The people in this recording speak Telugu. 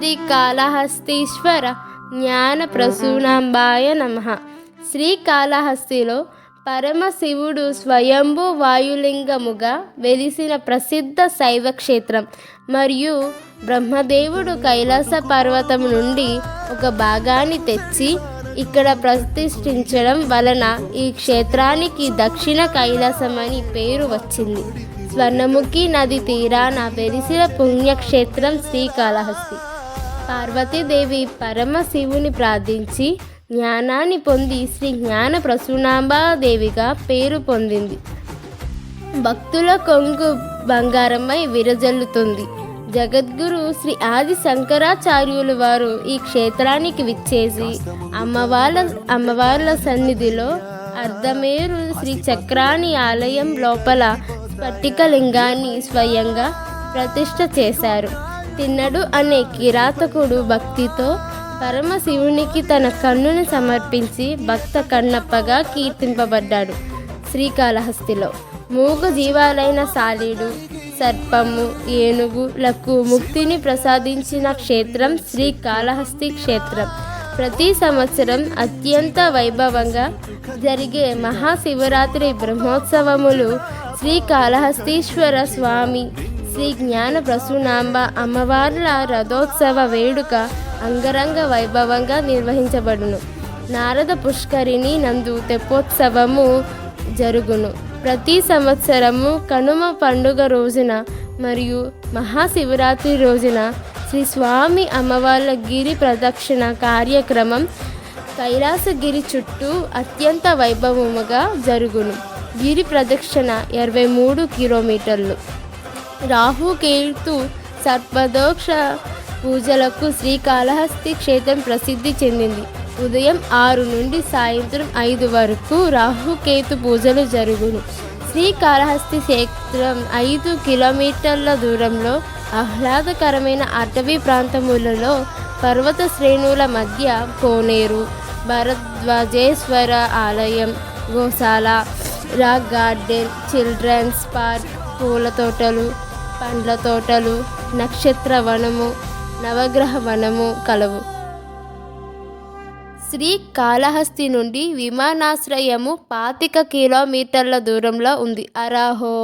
శ్రీకాళహస్తీశ్వర జ్ఞాన ప్రసూనాంబాయ నమః. శ్రీకాళహస్తిలో పరమశివుడు స్వయంభూ వాయులింగముగా వెలిసిన ప్రసిద్ధ శైవ క్షేత్రం మరియు బ్రహ్మదేవుడు కైలాస పర్వతం నుండి ఒక భాగాన్ని తెచ్చి ఇక్కడ ప్రతిష్ఠించడం వలన ఈ క్షేత్రానికి దక్షిణ కైలాసం అని పేరు వచ్చింది. స్వర్ణముఖి నది తీరాన వెలిసిన పుణ్యక్షేత్రం శ్రీకాళహస్తి. పార్వతీదేవి పరమశివుని ప్రార్థించి జ్ఞానాన్ని పొంది శ్రీ జ్ఞాన ప్రసూనాంబాదేవిగా పేరు పొందింది. భక్తుల కొంగు బంగారమై విరజల్లుతుంది. జగద్గురు శ్రీ ఆది శంకరాచార్యులు వారు ఈ క్షేత్రానికి విచ్చేసి అమ్మవార్ల సన్నిధిలో అర్ధమేరు శ్రీ చక్రాని ఆలయం లోపల స్ఫటికలింగాన్ని స్వయంగా ప్రతిష్ఠ చేశారు. తిన్నడు అనే కిరాతకుడు భక్తితో పరమశివునికి తన కన్నుని సమర్పించి భక్త కన్నప్పగా కీర్తింపబడ్డాడు. శ్రీకాళహస్తిలో మూగ జీవాలైన సాలీడు, సర్పము, ఏనుగులకు ముక్తిని ప్రసాదించిన క్షేత్రం శ్రీకాళహస్తి క్షేత్రం. ప్రతి సంవత్సరం అత్యంత వైభవంగా జరిగే మహాశివరాత్రి బ్రహ్మోత్సవములు శ్రీకాళహస్తీశ్వర స్వామి శ్రీ జ్ఞాన ప్రసూనాంబ అమ్మవార్ల రథోత్సవ వేడుక అంగరంగ వైభవంగా నిర్వహించబడును. నారద పుష్కరిణి నందు తెప్పోత్సవము జరుగును. ప్రతి సంవత్సరము కనుమ పండుగ రోజున మరియు మహాశివరాత్రి రోజున శ్రీ స్వామి అమ్మవార్ల గిరి ప్రదక్షిణ కార్యక్రమం కైలాసగిరి చుట్టూ అత్యంత వైభవముగా జరుగును. గిరి ప్రదక్షిణ 23 కిలోమీటర్లు. రాహుకేతు సర్పదోష పూజలకు శ్రీకాళహస్తి క్షేత్రం ప్రసిద్ధి చెందింది. ఉదయం 6 నుండి సాయంత్రం 5 వరకు రాహుకేతు పూజలు జరుగును. శ్రీకాళహస్తి క్షేత్రం 5 కిలోమీటర్ల దూరంలో ఆహ్లాదకరమైన అటవీ ప్రాంతములలో పర్వత శ్రేణుల మధ్య కోనేరు, భరద్వాజేశ్వర ఆలయం, గోశాల, రాక్ గార్డెన్, చిల్డ్రన్స్ పార్క్, పూల తోటలు, పండ్ల తోటలు, నక్షత్ర వనము, నవగ్రహ వనము కలవు. శ్రీకాళహస్తి నుండి విమానాశ్రయము 25 కిలోమీటర్ల దూరంలో ఉంది. అరాహో.